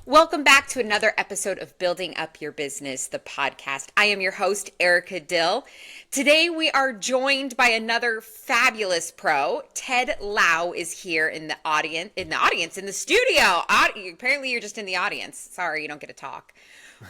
Welcome back to another episode of Building Up Your Business, the podcast. I am your host, Erica Dill. Today we are joined by another fabulous pro. Ted Lau is here in the in the studio. Apparently you're just in the audience. Sorry, you don't get to talk.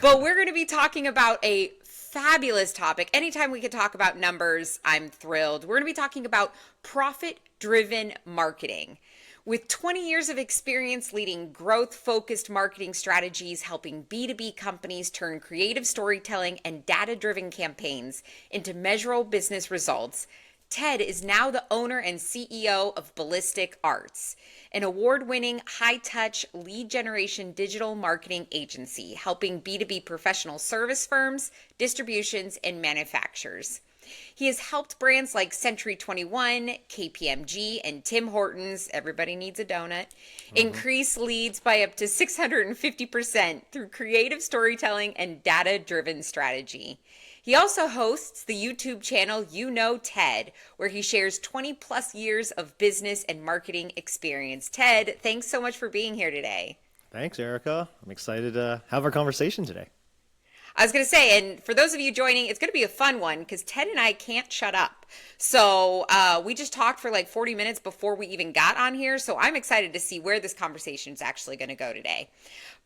But we're going to be talking about a fabulous topic. Anytime we can talk about numbers, I'm thrilled. We're going to be talking about profit-driven marketing. With 20 years of experience leading growth-focused marketing strategies, helping B2B companies turn creative storytelling and data-driven campaigns into measurable business results, Ted is now the owner and CEO of Ballistic Arts, an award-winning high-touch lead generation digital marketing agency helping B2B professional service firms, distributions, and manufacturers. He has helped brands like Century 21, KPMG, and Tim Hortons, everybody needs a donut, increase leads by up to 650% through creative storytelling and data-driven strategy. He also hosts the YouTube channel You Know Ted, where he shares 20 plus years of business and marketing experience. Ted, thanks so much for being here today. Thanks, Erica. I'm excited to have our conversation today. I was going to say, and for those of you joining, it's going to be a fun one because Ted and I can't shut up. So we just talked for like 40 minutes before we even got on here. So I'm excited to see where this conversation is actually going to go today.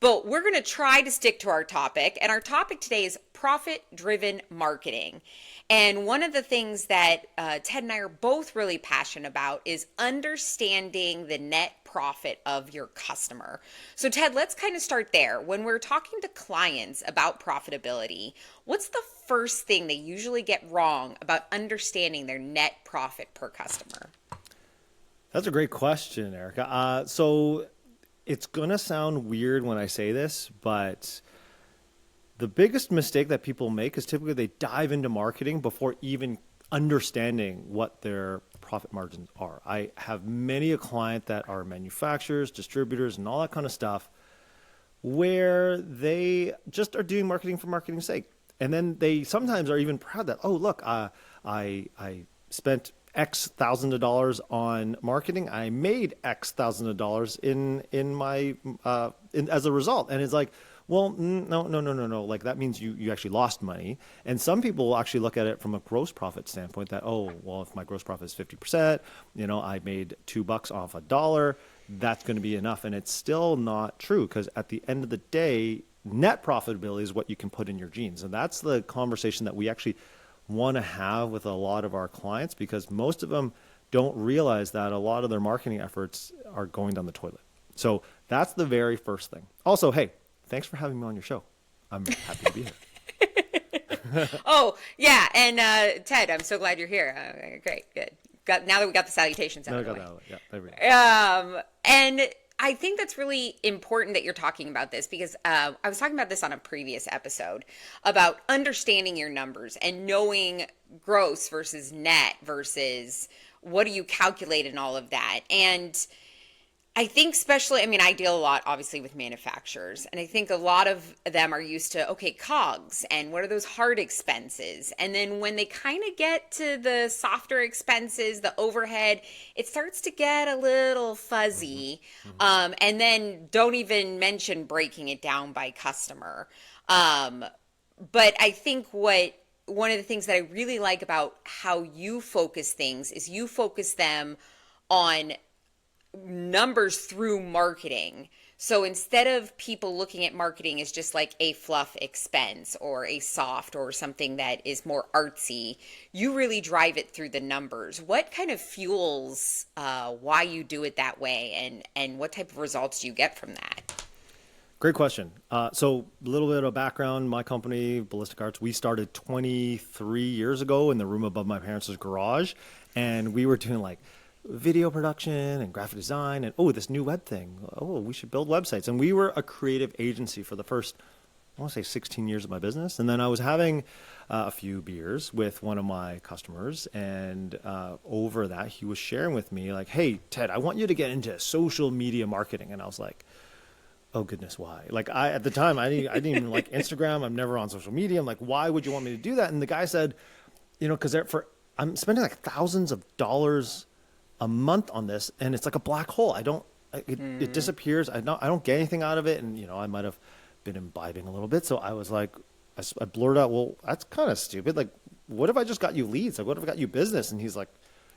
But we're going to try to stick to our topic. And our topic today is profit-driven marketing. And one of the things that Ted and I are both really passionate about is understanding the net profit of your customer. So Ted, let's kind of start there. When we're talking to clients about profitability, what's the first thing they usually get wrong about understanding their net profit per customer? That's a great question, Erica. So it's going to sound weird when I say this, but the biggest mistake that people make is typically they dive into marketing before even understanding what their profit margins are. I have many a client that are manufacturers, distributors, and all that kind of stuff where they just are doing marketing for marketing's sake. And then they sometimes are even proud that, oh, look, I spent X thousands of dollars on marketing. I made X thousands of dollars in my as a result. And it's like, well, no. Like that means you actually lost money. And some people will actually look at it from a gross profit standpoint that, oh, well, if my gross profit is 50%, I made $2 off a dollar, that's going to be enough. And it's still not true because at the end of the day, net profitability is what you can put in your jeans. And that's the conversation that we actually want to have with a lot of our clients because most of them don't realize that a lot of their marketing efforts are going down the toilet. So that's the very first thing. Also, hey, thanks for having me on your show. I'm happy to be here. Oh, yeah. And Ted, I'm so glad you're here. Great, good. Now that we got the salutations out of the way. Yeah, there we go. And I think that's really important that you're talking about this because I was talking about this on a previous episode about understanding your numbers and knowing gross versus net versus what do you calculate and all of that. And I think especially, I deal a lot obviously with manufacturers, and I think a lot of them are used to, okay, COGS and what are those hard expenses? And then when they kind of get to the softer expenses, the overhead, it starts to get a little fuzzy. And then don't even mention breaking it down by customer. But I think one of the things that I really like about how you focus things is you focus them on numbers through marketing. So instead of people looking at marketing as just like a fluff expense or a soft or something that is more artsy, you really drive it through the numbers. What kind of fuels why you do it that way, and what type of results do you get from that? Great question. So a little bit of background, my company, Ballistic Arts, we started 23 years ago in the room above my parents' garage, and we were doing like video production and graphic design and, oh, this new web thing. Oh, we should build websites. And we were a creative agency for the first, I want to say 16 years of my business. And then I was having a few beers with one of my customers. And over that, he was sharing with me like, hey, Ted, I want you to get into social media marketing. And I was like, oh goodness, why? Like at the time, I didn't even like Instagram. I'm never on social media. I'm like, why would you want me to do that? And the guy said, because I'm spending like thousands of dollars a month on this, and it's like a black hole. I don't It disappears. I don't get anything out of it. And, I might have been imbibing a little bit. So I was like, I blurted out, well, that's kind of stupid. Like, what if I just got you leads? Like, what if I got you business? And he's like,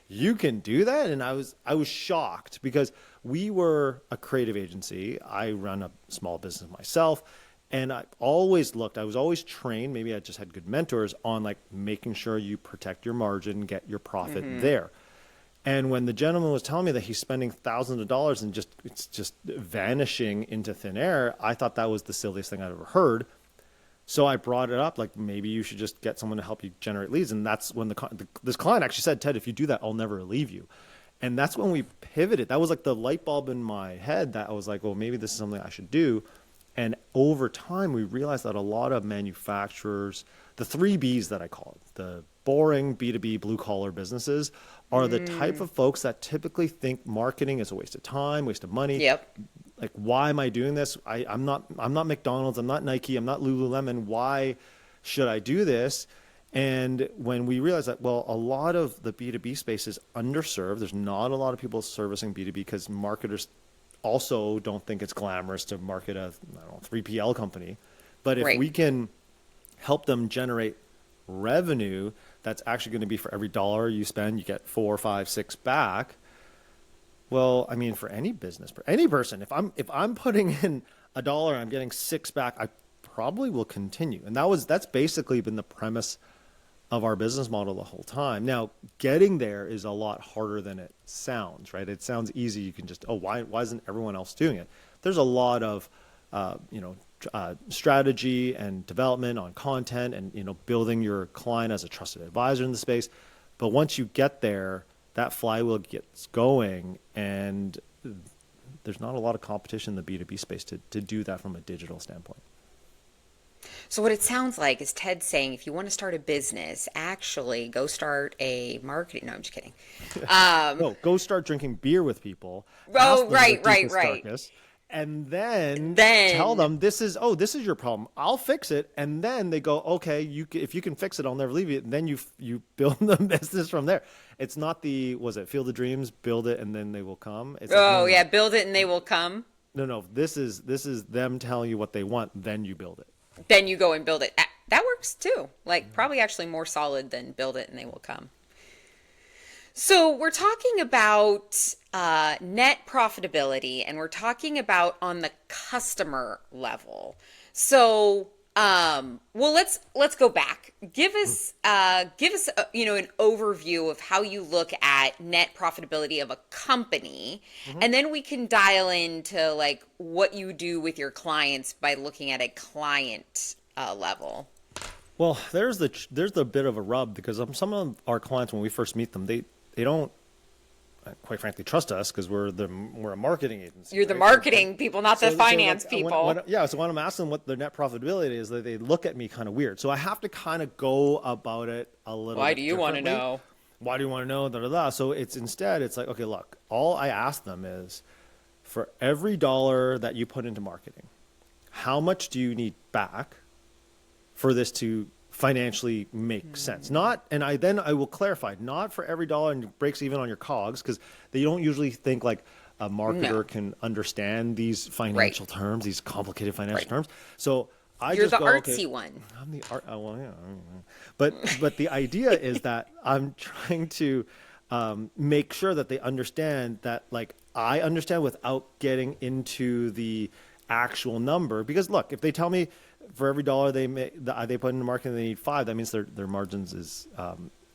you can do that? And I was shocked because we were a creative agency. I run a small business myself. And I was always trained, maybe I just had good mentors on like making sure you protect your margin, get your profit there. And when the gentleman was telling me that he's spending thousands of dollars and it's just vanishing into thin air, I thought that was the silliest thing I'd ever heard. So I brought it up, like maybe you should just get someone to help you generate leads. And that's when this client actually said, Ted, if you do that, I'll never leave you. And that's when we pivoted. That was like the light bulb in my head that I was like, well, maybe this is something I should do. And over time, we realized that a lot of manufacturers, the 3 Bs that I call it, the boring B2B blue collar businesses, are the type of folks that typically think marketing is a waste of time, waste of money. Yep. Like, why am I doing this? I'm not McDonald's, I'm not Nike, I'm not Lululemon. Why should I do this? And when we realized that, well, a lot of the B2B space is underserved. There's not a lot of people servicing B2B because marketers also don't think it's glamorous to market a 3PL company. But if we can help them generate revenue that's actually going to be for every dollar you spend, you get 4, 5, 6 back. Well, I mean, for any business, for any person, if I'm putting in $1 and I'm getting 6 back, I probably will continue. And that's basically been the premise of our business model the whole time. Now, getting there is a lot harder than it sounds, right? It sounds easy. You can just, why isn't everyone else doing it? There's a lot of, strategy and development on content and, building your client as a trusted advisor in the space. But once you get there, that flywheel gets going, and there's not a lot of competition in the B2B space to do that from a digital standpoint. So what it sounds like is Ted saying, if you want to start a business, actually go start a marketing. No, I'm just kidding. No, go start drinking beer with people. Oh, right. Darkness, and then tell them this is your problem. I'll fix it. And then they go, okay, if you can fix it, I'll never leave you. And then you build the business from there. It's not Field of Dreams, build it and then they will come. It's build it and they will come. No, this is them telling you what they want, then you build it. Then you go and build it. That works too. Like probably actually more solid than build it and they will come. So we're talking about net profitability, and we're talking about on the customer level. So, let's go back. Give us an overview of how you look at net profitability of a company, and then we can dial into like what you do with your clients by looking at a client level. Well, there's the bit of a rub because some of our clients, when we first meet them, they don't, quite frankly, trust us because we're a marketing agency. You're the marketing people, not the finance people. So when I'm asking what their net profitability is, they look at me kind of weird. So I have to kind of go about it a little. Why do you want to know? Why do you want to know? Da, da, da. So it's like, okay, look, all I ask them is, for every dollar that you put into marketing, how much do you need back for this to financially make sense? I will clarify, not for every dollar and it breaks even on your COGS, because they don't usually think like a marketer can understand these financial terms, these complicated financial terms. So You're the artsy one. I'm the art. Oh, well, yeah. But the idea is that I'm trying to make sure that they understand that, like, I understand without getting into the actual number. Because look, if they tell me for every dollar they put into marketing, they need 5. That means their margins is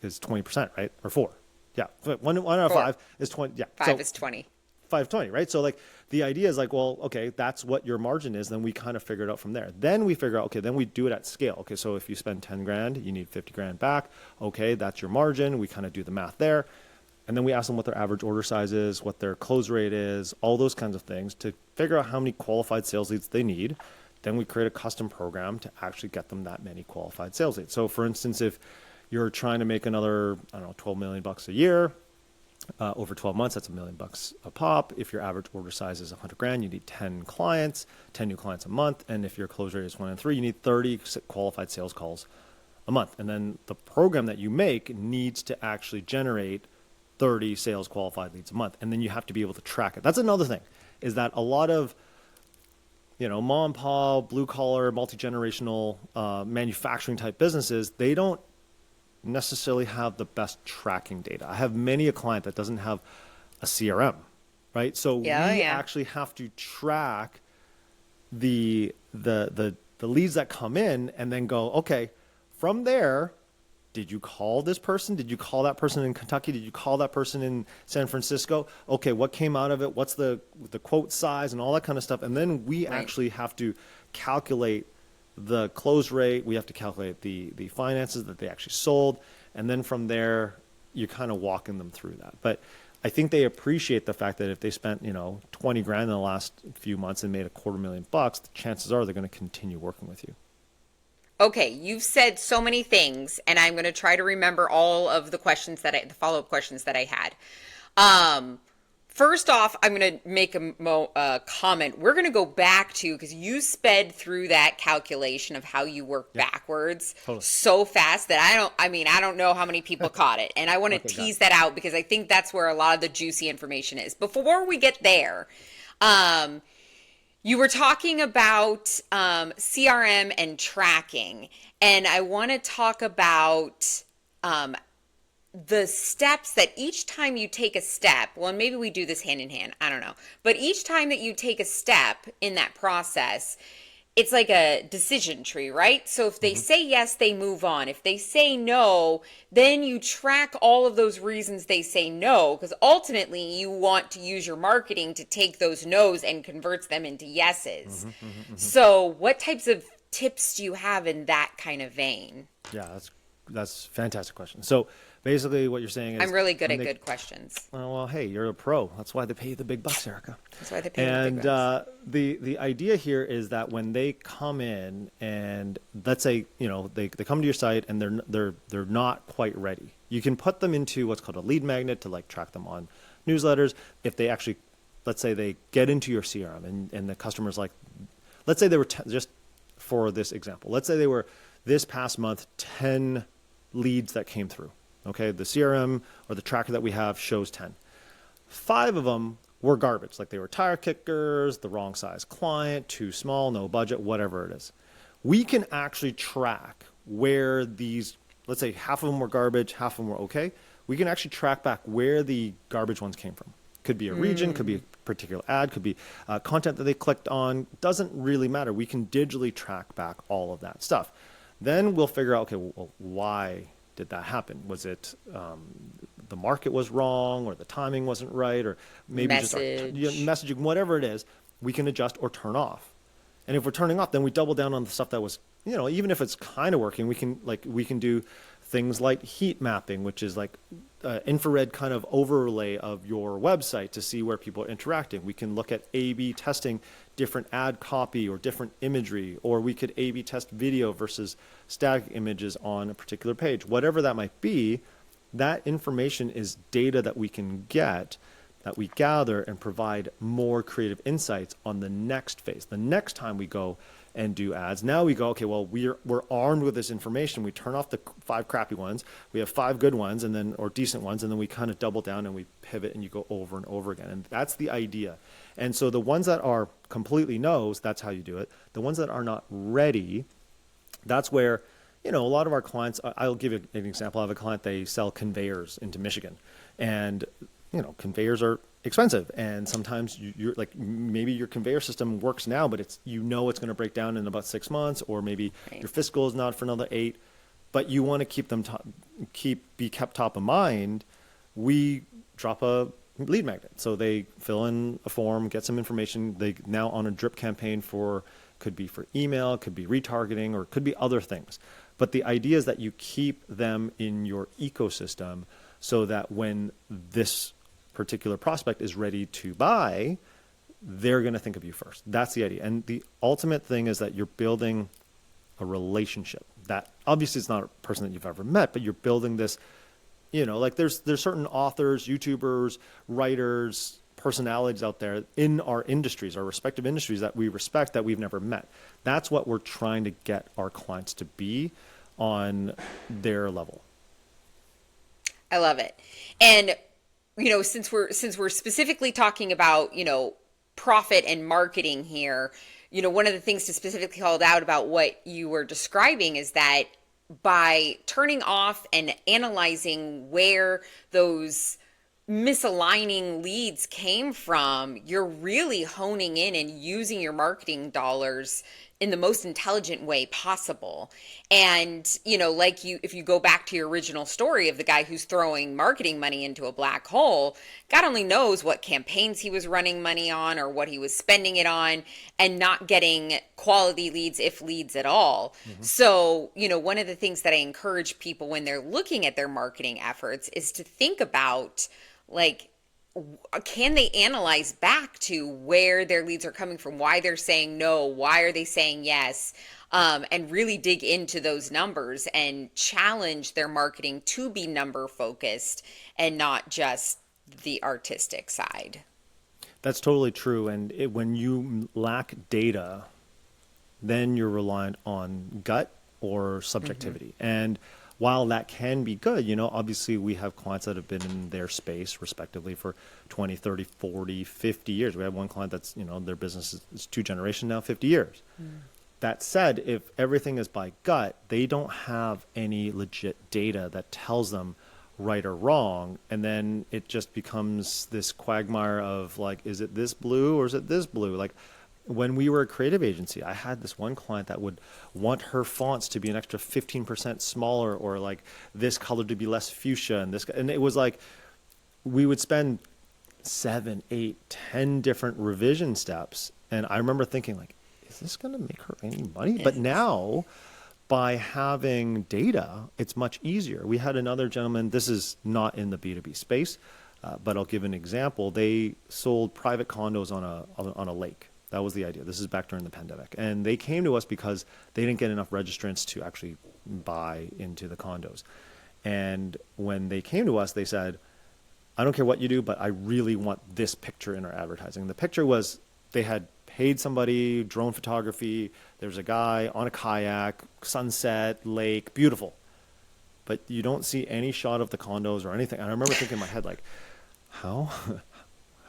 20%, right? Or 4. Yeah, one out of 5 is 20. Yeah, 5 is 20. 520, right? So like the idea is like, well, okay, that's what your margin is. Then we kind of figure it out from there. Then we figure out, okay, then we do it at scale. Okay, so if you spend 10 grand, you need 50 grand back. Okay, that's your margin. We kind of do the math there. And then we ask them what their average order size is, what their close rate is, all those kinds of things to figure out how many qualified sales leads they need. Then we create a custom program to actually get them that many qualified sales leads. So for instance, if you're trying to make another, $12 million a year, over 12 months, that's $1 million a pop. If your average order size is 100 grand, you need 10 clients, 10 new clients a month. And if your close rate is 1 in 3, you need 30 qualified sales calls a month. And then the program that you make needs to actually generate 30 sales qualified leads a month. And then you have to be able to track it. That's another thing, is that a lot of, mom and pop, blue collar, multi-generational manufacturing type businesses, they don't necessarily have the best tracking data. I have many a client that doesn't have a CRM, right? So we actually have to track the leads that come in and then go, okay, from there, did you call this person? Did you call that person in Kentucky? Did you call that person in San Francisco? Okay, what came out of it? What's the quote size and all that kind of stuff? And then we actually have to calculate the close rate. We have to calculate the finances that they actually sold. And then from there, you're kind of walking them through that. But I think they appreciate the fact that if they spent, 20 grand in the last few months and made $250,000, the chances are they're going to continue working with you. Okay, you've said so many things, and I'm going to try to remember all of the questions the follow-up questions that I had. First off, I'm going to make a comment. We're going to go back to, because you sped through that calculation of how you work backwards so fast that I don't know how many people caught it. And I want to tease that out because I think that's where a lot of the juicy information is. Before we get there, you were talking about CRM and tracking, and I want to talk about the steps that each time you take a step, well, maybe we do this hand in hand, I don't know, but each time that you take a step in that process, it's like a decision tree, right? So if they say yes, they move on. If they say no, then you track all of those reasons they say no, because ultimately you want to use your marketing to take those no's and converts them into yeses. So what types of tips do you have in that kind of vein? Yeah, that's a fantastic question. So basically what you're saying is... I'm really good at good questions. Well, hey, you're a pro. That's why they pay you the big bucks, Erica. That's why they pay you the big bucks. The idea here is that when they come in and let's say, they come to your site and they're not quite ready. You can put them into what's called a lead magnet to track them on newsletters. If they actually, let's say they get into your CRM and the customer's let's say they were, just for this example, let's say they were this past month, 10 leads that came through. Okay, the CRM or the tracker that we have shows 10. 5 of them were garbage, like they were tire kickers, the wrong size client, too small, no budget, whatever it is. We can actually track where these, let's say half of them were garbage, half of them were okay. We can actually track back where the garbage ones came from. Could be a region, could be a particular ad, could be content that they clicked on. Doesn't really matter. We can digitally track back all of that stuff. Then we'll figure out, okay, well, why did that happen? Was it the market was wrong, or the timing wasn't right, or maybe just our messaging, whatever it is, we can adjust or turn off. And if we're turning off, then we double down on the stuff that was, even if it's kind of working, we can do things like heat mapping, which is like infrared kind of overlay of your website to see where people are interacting. We can look at A/B testing different ad copy or different imagery, or we could A/B test video versus static images on a particular page. Whatever that might be, that information is data that we can get, that we gather and provide more creative insights on the next phase. The next time we go and do ads, now we go, okay, well, we're armed with this information. We turn off the 5 crappy ones. We have 5 good ones or decent ones, and then we kind of double down and we pivot and you go over and over again. And that's the idea. And so the ones that are completely no's, that's how you do it. The ones that are not ready, that's where, a lot of our clients, I'll give you an example. I have a client, they sell conveyors into Michigan, and conveyors are expensive, and sometimes you're like, maybe your conveyor system works now, but it's it's going to break down in about 6 months, or maybe your fiscal is not for another 8, but you want to keep them be kept top of mind. We drop a lead magnet, so they fill in a form, get some information. They now on a drip campaign could be for email, could be retargeting, or could be other things. But the idea is that you keep them in your ecosystem so that when this particular prospect is ready to buy, they're going to think of you first. That's the idea. And the ultimate thing is that you're building a relationship. That obviously it's not a person that you've ever met, but you're building this, there's certain authors, YouTubers, writers, personalities out there in our industries, our respective industries that we respect that we've never met. That's what we're trying to get our clients to be on their level. I love it. And since we're specifically talking about, profit and marketing here, one of the things to specifically call out about what you were describing is that by turning off and analyzing where those misaligning leads came from, you're really honing in and using your marketing dollars in the most intelligent way possible. And, if you go back to your original story of the guy who's throwing marketing money into a black hole, God only knows what campaigns he was running money on or what he was spending it on, and not getting quality leads, if leads at all. Mm-hmm. So, one of the things that I encourage people when they're looking at their marketing efforts is to think about, can they analyze back to where their leads are coming from, why they're saying no, why are they saying yes, and really dig into those numbers and challenge their marketing to be number focused and not just the artistic side. That's totally true. And when you lack data, then you're reliant on gut or subjectivity. Mm-hmm. And while that can be good, obviously we have clients that have been in their space respectively for 20, 30, 40, 50 years. We have one client that's, their business is 2 generations now, 50 years. Mm. That said, if everything is by gut, they don't have any legit data that tells them right or wrong. And then it just becomes this quagmire of is it this blue or is it this blue? When we were a creative agency, I had this one client that would want her fonts to be an extra 15% smaller, or this color to be less fuchsia, and it was we would spend 7, 8, 10 different revision steps. And I remember thinking is this going to make her any money? But now by having data, it's much easier. We had another gentleman, this is not in the B2B space, but I'll give an example. They sold private condos on a lake. That was the idea. This is back during the pandemic. And they came to us because they didn't get enough registrants to actually buy into the condos. And when they came to us, they said, I don't care what you do, but I really want this picture in our advertising. The picture was, they had paid somebody, drone photography. There's a guy on a kayak, sunset, lake, beautiful. But you don't see any shot of the condos or anything. And I remember thinking in my head, how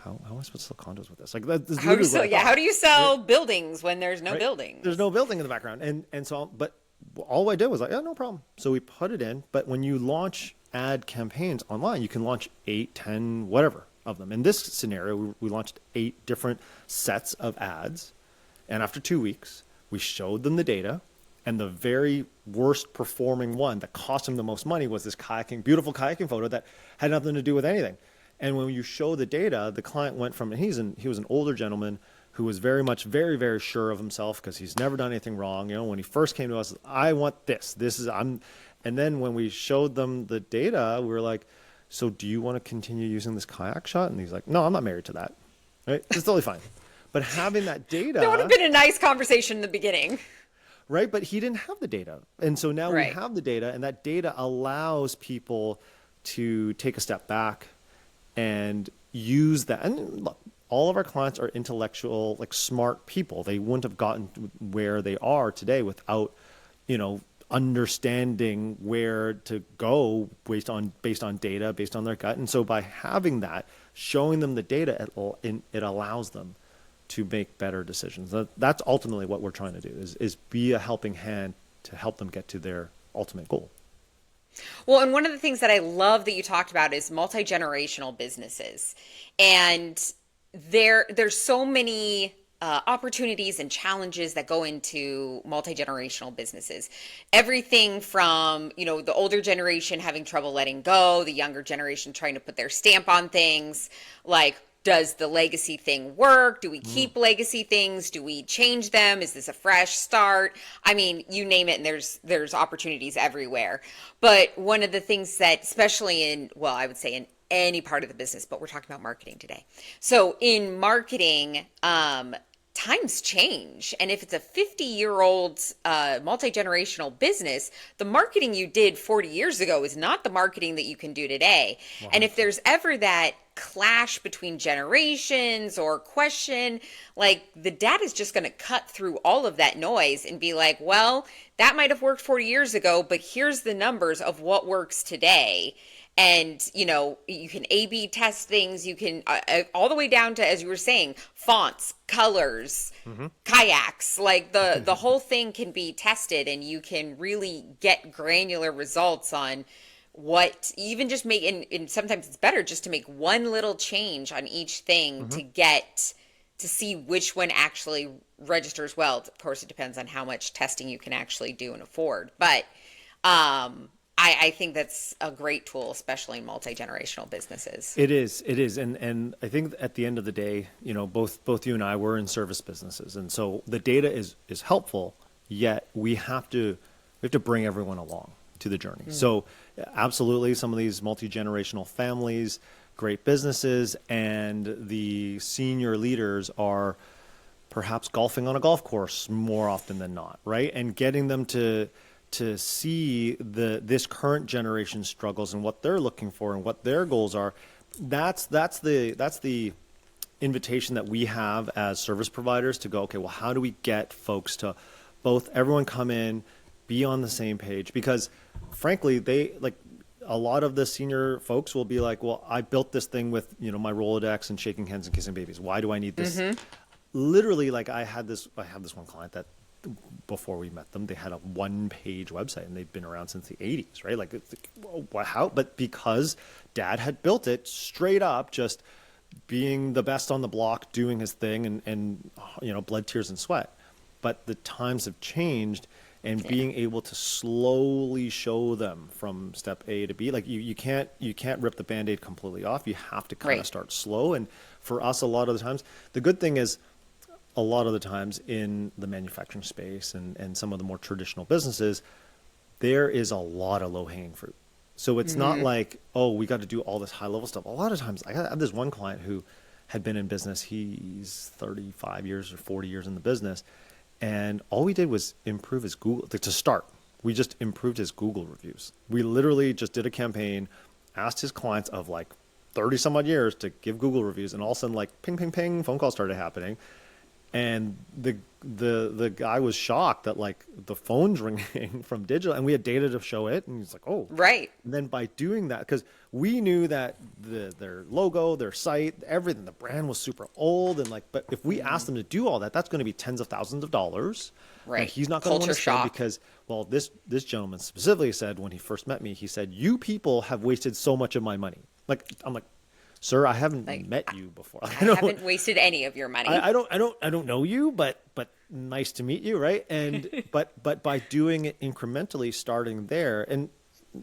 am I supposed to sell condos with this? How do you sell buildings when there's no buildings? There's no building in the background. And so, but all I did was no problem. So we put it in. But when you launch ad campaigns online, you can launch 8, 10, whatever of them. In this scenario, we launched 8 different sets of ads. And after 2 weeks, we showed them the data. And the very worst performing one that cost them the most money was this beautiful kayaking photo that had nothing to do with anything. And when you show the data, the client went from, he was an older gentleman who was very much, very, very sure of himself because he's never done anything wrong. When he first came to us, I want this. And then when we showed them the data, we were like, so do you want to continue using this kayak shot? And he's like, no, I'm not married to that. Right? It's totally fine. But having that data. That would have been a nice conversation in the beginning. Right? But he didn't have the data. And so now we have the data, and that data allows people to take a step back and use that. And look, all of our clients are intellectual, smart people. They wouldn't have gotten where they are today without, understanding where to go based on data, based on their gut. And so by having that, showing them the data, it allows them to make better decisions. That's ultimately what we're trying to do is be a helping hand to help them get to their ultimate goal. Well, and one of the things that I love that you talked about is multi-generational businesses. And there's so many opportunities and challenges that go into multi-generational businesses. Everything from, the older generation having trouble letting go, the younger generation trying to put their stamp on things, does the legacy thing work? Do we keep legacy things? Do we change them? Is this a fresh start? I mean, you name it, and there's opportunities everywhere. But one of the things that, especially I would say in any part of the business, but we're talking about marketing today. So in marketing, times change. And if it's a 50-year-old multi-generational business, the marketing you did 40 years ago is not the marketing that you can do today. Wow. And if there's ever that clash between generations or question, the data is just going to cut through all of that noise and be like, well, that might have worked 40 years ago, but here's the numbers of what works today. And, you can A/B test things. You can, all the way down to, as you were saying, fonts, colors, kayaks, like the whole thing can be tested, and you can really get granular results on what even just make, and sometimes it's better just to make one little change on each thing to see which one actually registers well. Of course, it depends on how much testing you can actually do and afford. But I think that's a great tool, especially in multi-generational businesses. It is, and I think at the end of the day, both you and I were in service businesses, and so the data is helpful. Yet we have to bring everyone along to the journey. So absolutely, some of these multi-generational families, great businesses, and the senior leaders are perhaps golfing on a golf course more often than not, right? And getting them to see this current generation struggles and what they're looking for and what their goals are. That's the invitation that we have as service providers to go, okay, well, how do we get folks to everyone come in, be on the same page? Because frankly, a lot of the senior folks will be like, well, I built this thing with, my Rolodex and shaking hands and kissing babies. Why do I need this? Literally, like I have this one client that before we met them, they had a one-page website and they've been around since the 80s, right? Like, how? But because dad had built it straight up, just being the best on the block, doing his thing and blood, tears, and sweat. But the times have changed, and being able to slowly show them from step A to B, like you can't rip the Band-Aid completely off. You have to kind of start slow. And for us, a lot of the times, the good thing is, a lot of the times in the manufacturing space and some of the more traditional businesses, there is a lot of low-hanging fruit. So it's not like, oh, we got to do all this high-level stuff. A lot of times, I have this one client who had been in business. He's 35 years or 40 years in the business. And all we did was improve his Google, to start. We just improved his Google reviews. We literally just did a campaign, asked his clients of like 30 some odd years to give Google reviews. And all of a sudden, like ping, ping, ping, phone calls started happening. And the guy was shocked that like the phone's ringing from digital, and we had data to show it. And he's like, oh, right. And then by doing that, because we knew that their logo, their site, everything, the brand was super old, and like, but if we asked them to do all that, that's going to be tens of thousands of dollars. Right. And he's not going to want to spend shock. because, well, this gentleman specifically said when he first met me, he said, "You people have wasted so much of my money." Like, I'm like, sir, I haven't met you before. I haven't wasted any of your money. I don't know you, but nice to meet you, right? And but by doing it incrementally, starting there, and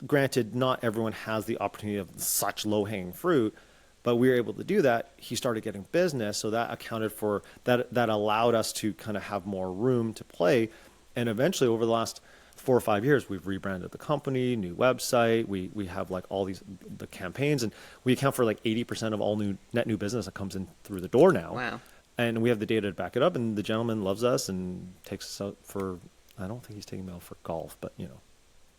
granted, not everyone has the opportunity of such low-hanging fruit, but we were able to do that. He started getting business, so that accounted for that. That allowed us to kind of have more room to play, and eventually, over the last 4 or 5 years, we've rebranded the company, new website. We have like all the campaigns, and we account for like 80% of all net new business that comes in through the door now. Wow. And we have the data to back it up, and the gentleman loves us and takes us out for, I don't think he's taking me out for golf, but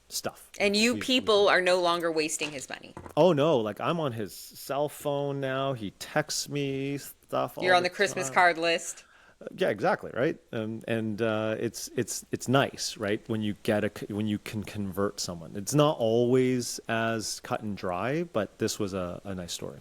stuff. And people are no longer wasting his money. Oh no, like I'm on his cell phone now. He texts me stuff. You're on the Christmas card list. Yeah, exactly, right. It's nice, right? When you can convert someone. It's not always as cut and dry, but this was a nice story.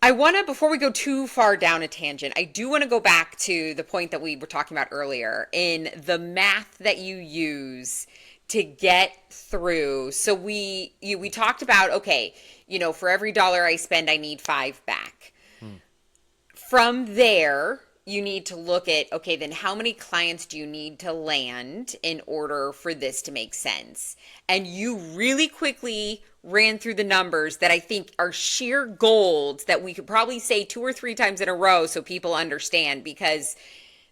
I want to, before we go too far down a tangent, I do want to go back to the point that we were talking about earlier in the math that you use to get through. So we talked about, okay, for every dollar I spend, I need 5 back. From there, you need to look at, okay, then how many clients do you need to land in order for this to make sense? And you really quickly ran through the numbers that I think are sheer gold that we could probably say 2 or 3 times in a row so people understand, because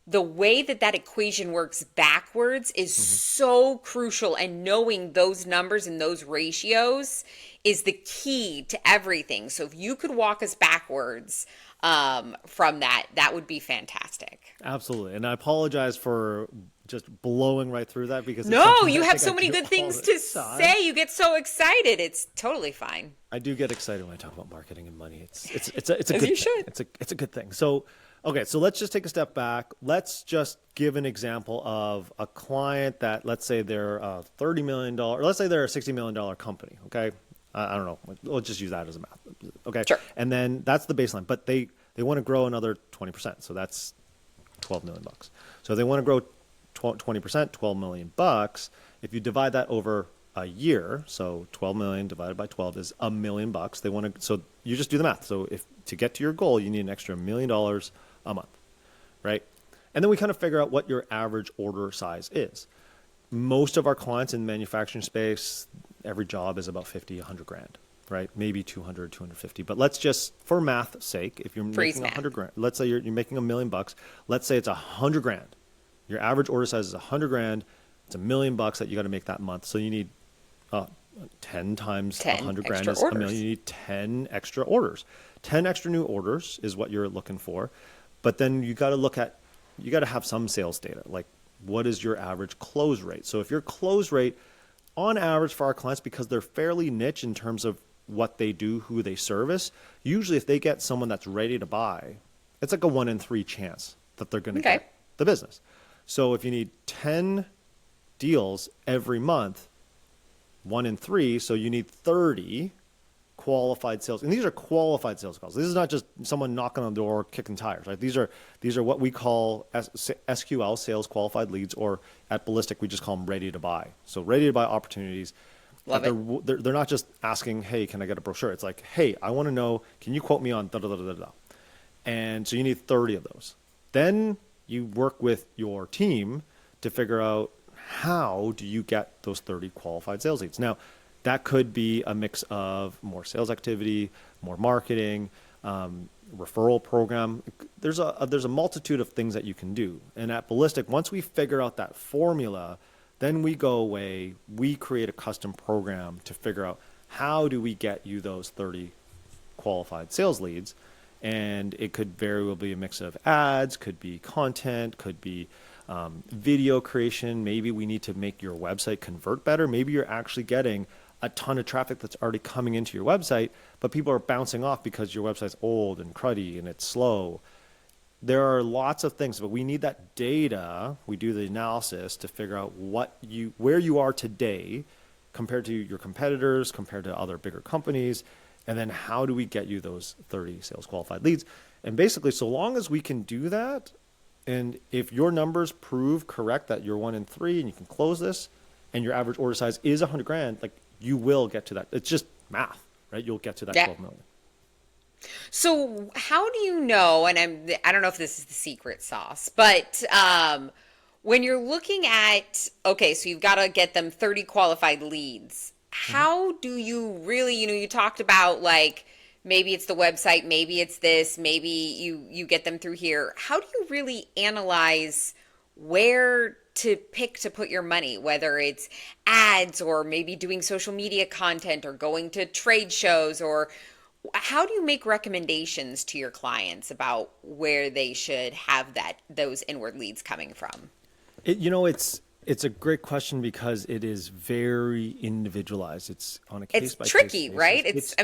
the way that equation works backwards is so crucial, and knowing those numbers and those ratios is the key to everything. So if you could walk us backwards from that would be fantastic. Absolutely. And I apologize for just blowing right through that, because no, you have so many good things to say. You get so excited. It's totally fine. I do get excited when I talk about marketing and money. It's a good thing. It's a good thing. So, okay, so let's just take a step back. Let's just give an example of a client that, let's say they're a $30 million, or let's say they're a $60 million company. Okay. I don't know. Let's just use that as a math. Okay. Sure. And then that's the baseline, but they want to grow another 20%. So that's $12 million. So if they want to grow 20%, $12 million. If you divide that over a year, so 12 million divided by 12 is $1 million. They want to, so you just do the math. So if to get to your goal, you need an extra $1 million a month, right? And then we kind of figure out what your average order size is. Most of our clients in the manufacturing space, every job is about 50, 100 grand, right? Maybe 200, 250. But let's just, for math's sake, if you're making 100 grand, let's say you're making $1 million. Let's say it's 100 grand. Your average order size is 100 grand. It's $1 million that you got to make that month. So you need 10 times 100 grand is $1 million. You need 10 extra orders. 10 extra new orders is what you're looking for. But then you got to have some sales data. Like, what is your average close rate? So if your close rate on average for our clients, because they're fairly niche in terms of what they do, who they service, usually if they get someone that's ready to buy, it's like a 1 in 3 chance that they're going to get the business. So if you need 10 deals every month, 1 in 3, so you need 30 qualified sales. And these are qualified sales calls. This is not just someone knocking on the door, kicking tires, right? These are what we call SQL, sales qualified leads, or at Ballistic, we just call them ready to buy. So ready to buy opportunities. Love it. They're not just asking, hey, can I get a brochure? It's like, hey, I want to know, can you quote me on da da da da da? And so you need 30 of those. Then you work with your team to figure out how do you get those 30 qualified sales leads. Now, that could be a mix of more sales activity, more marketing, referral program. There's a multitude of things that you can do. And at Ballistic, once we figure out that formula, then we go away, we create a custom program to figure out how do we get you those 30 qualified sales leads. And it could very well be a mix of ads, could be content, could be video creation. Maybe we need to make your website convert better. Maybe you're actually getting a ton of traffic that's already coming into your website, but people are bouncing off because your website's old and cruddy and it's slow. There are lots of things, but we need that data. We do the analysis to figure out where you are today compared to your competitors, compared to other bigger companies, and then how do we get you those 30 sales qualified leads? And basically, so long as we can do that, and if your numbers prove correct that you're 1 in 3 and you can close this, and your average order size is 100 grand, like, you will get to that. It's just math, right? You'll get to that 12 million. So how do you know, and I don't know if this is the secret sauce, but when you're looking at, okay, so you've got to get them 30 qualified leads, how do you really, you talked about like, maybe it's the website, maybe it's this, maybe you get them through here. How do you really analyze where to pick to put your money, whether it's ads or maybe doing social media content or going to trade shows, or how do you make recommendations to your clients about where they should have those inward leads coming from? It's a great question because it is very individualized. It's on a case by case. It's tricky, right? It's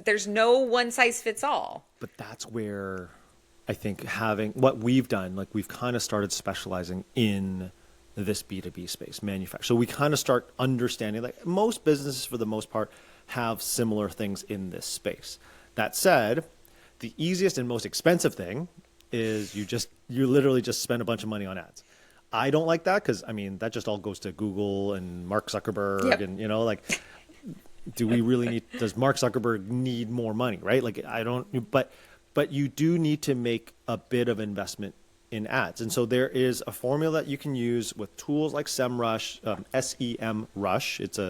there's no one size fits all. But that's where I think having what we've done, like we've kind of started specializing in this B2B space, manufacturing. So we kind of start understanding, like most businesses for the most part have similar things in this space. That said, the easiest and most expensive thing is you literally just spend a bunch of money on ads. I don't like that because that just all goes to Google and Mark Zuckerberg. And do we really does Mark Zuckerberg need more money, right? Like I don't, but you do need to make a bit of investment in ads. And so there is a formula that you can use with tools like SEMrush, SEMrush. It's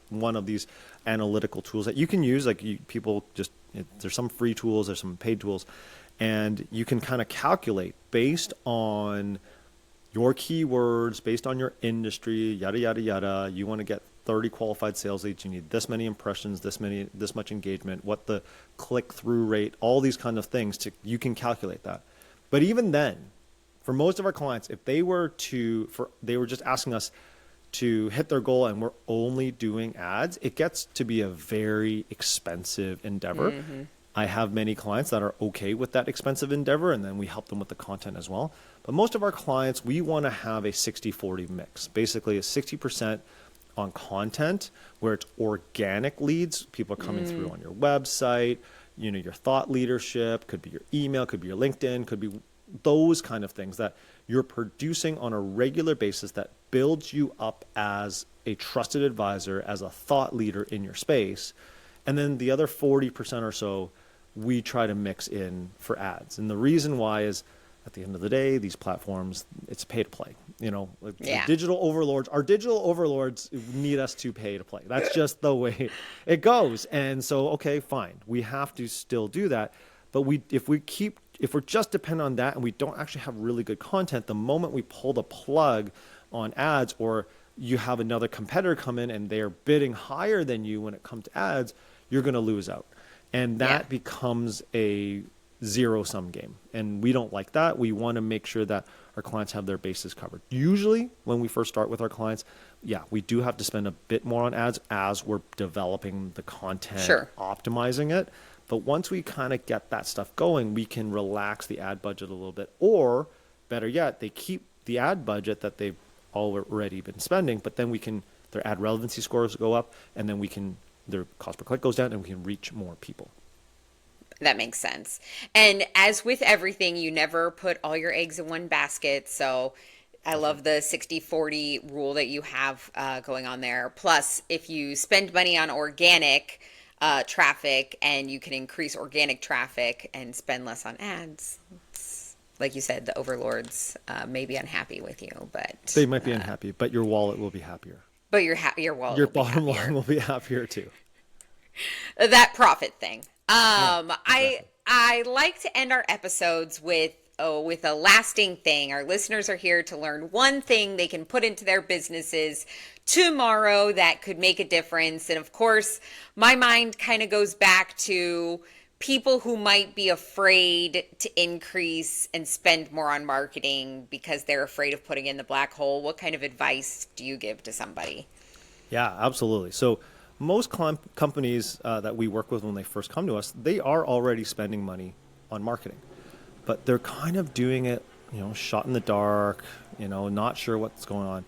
one of these analytical tools that you can use. Like there's some free tools, there's some paid tools, and you can kind of calculate based on your keywords, based on your industry, yada, yada, yada. You want to get 30 qualified sales leads. You need this many impressions, this much engagement, what the click-through rate, all these kind of things. You can calculate that. But even then, for most of our clients, if they were just asking us to hit their goal and we're only doing ads, it gets to be a very expensive endeavor. Mm-hmm. I have many clients that are okay with that expensive endeavor, and then we help them with the content as well. But most of our clients, we want to have a 60-40 mix, basically a 60% on content where it's organic leads. People are coming through on your website, your thought leadership, could be your email, could be your LinkedIn, could be those kind of things that you're producing on a regular basis that builds you up as a trusted advisor, as a thought leader in your space. And then the other 40% or so, we try to mix in for ads. And the reason why is at the end of the day, these platforms, it's pay to play. The digital overlords, our digital overlords need us to pay to play. That's just the way it goes. And so, okay, fine. We have to still do that. But if we're just dependent on that and we don't actually have really good content, the moment we pull the plug on ads, or you have another competitor come in and they're bidding higher than you when it comes to ads, you're going to lose out. And that becomes a zero-sum game. And we don't like that. We want to make sure that our clients have their bases covered. Usually, when we first start with our clients, we do have to spend a bit more on ads as we're developing the content, optimizing it. But once we kind of get that stuff going, we can relax the ad budget a little bit. Or, better yet, they keep the ad budget that they've already been spending, but then their ad relevancy scores go up, and then their cost per click goes down, and we can reach more people. That makes sense. And as with everything, you never put all your eggs in one basket. So I love the 60-40 rule that you have going on there. Plus, if you spend money on organic traffic and you can increase organic traffic and spend less on ads, like you said, the overlords may be unhappy with you, but they might be unhappy, but your wallet will be happier. But your wallet, your bottom line will be happier too. That profit thing. Exactly. I like to end our episodes with a lasting thing. Our listeners are here to learn one thing they can put into their businesses tomorrow that could make a difference. And of course, my mind kind of goes back to people who might be afraid to increase and spend more on marketing because they're afraid of putting in the black hole. What kind of advice do you give to somebody? Yeah, absolutely. So most companies that we work with when they first come to us, they are already spending money on marketing, but they're kind of doing it, shot in the dark, not sure what's going on.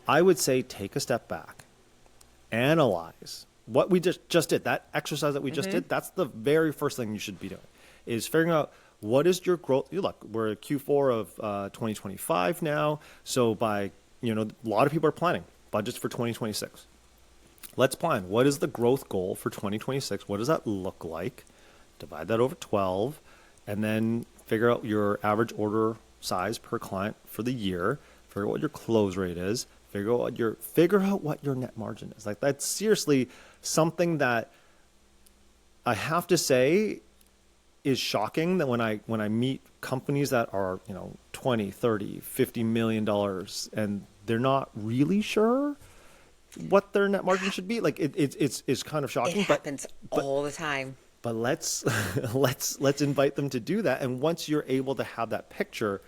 I would say take a step back, analyze what we just did, that exercise that we just did. That's the very first thing you should be doing, is figuring out what is your growth. Look, we're at Q4 of 2025 now. So a lot of people are planning budgets for 2026. Let's plan. What is the growth goal for 2026? What does that look like? Divide that over 12, and then figure out your average order size per client for the year. Figure out what your close rate is. Figure out what your net margin is. Like, that's seriously something that I have to say is shocking, that when I meet companies that are 20, 30, $50 million and they're not really sure what their net margin should be. Like, it's kind of shocking. It happens all the time. But let's invite them to do that. And once you're able to have that picture,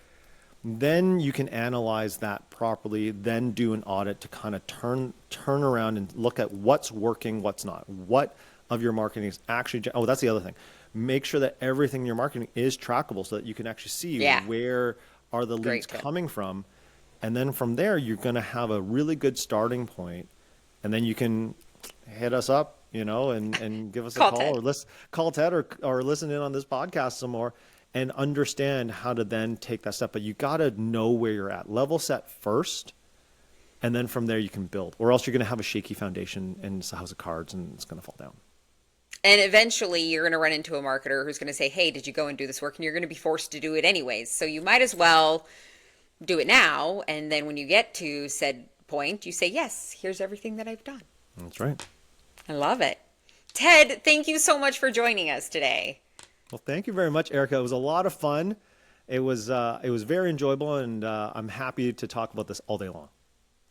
then you can analyze that properly, then do an audit to kind of turn around and look at what's working, what's not. What of your marketing is actually, that's the other thing. Make sure that everything in your marketing is trackable so that you can actually see where are the leads coming from. And then from there, you're going to have a really good starting point. And then you can hit us up, and give us a call, or call Ted, or listen in on this podcast some more and understand how to then take that step. But you got to know where you're at. Level set first, and then from there you can build. Or else you're going to have a shaky foundation and it's a house of cards and it's going to fall down. And eventually you're going to run into a marketer who's going to say, hey, did you go and do this work? And you're going to be forced to do it anyways. So you might as well do it now. And then when you get to said point, you say, yes, here's everything that I've done. That's right. I love it. Ted, thank you so much for joining us today. Well, thank you very much, Erica. It was a lot of fun. It was very enjoyable, and I'm happy to talk about this all day long.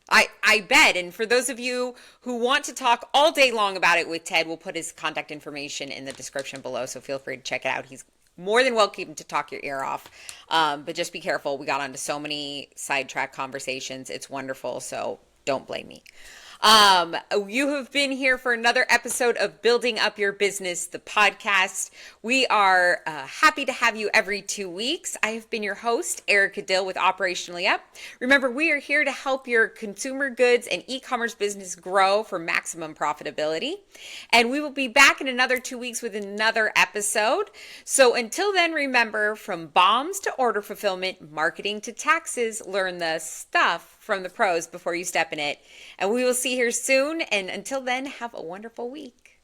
I bet. And for those of you who want to talk all day long about it with Ted, we'll put his contact information in the description below. So feel free to check it out. He's more than welcome to talk your ear off. But just be careful. We got onto so many sidetrack conversations. It's wonderful. So don't blame me. You have been here for another episode of Building Up Your Business, the podcast. We are happy to have you every 2 weeks. I have been your host, Erica Dill with Operationally Up. Remember, we are here to help your consumer goods and e-commerce business grow for maximum profitability. And we will be back in another 2 weeks with another episode. So until then, remember, from bombs to order fulfillment, marketing to taxes, learn the stuff from the pros before you step in it. And we will see you here soon. And until then, have a wonderful week.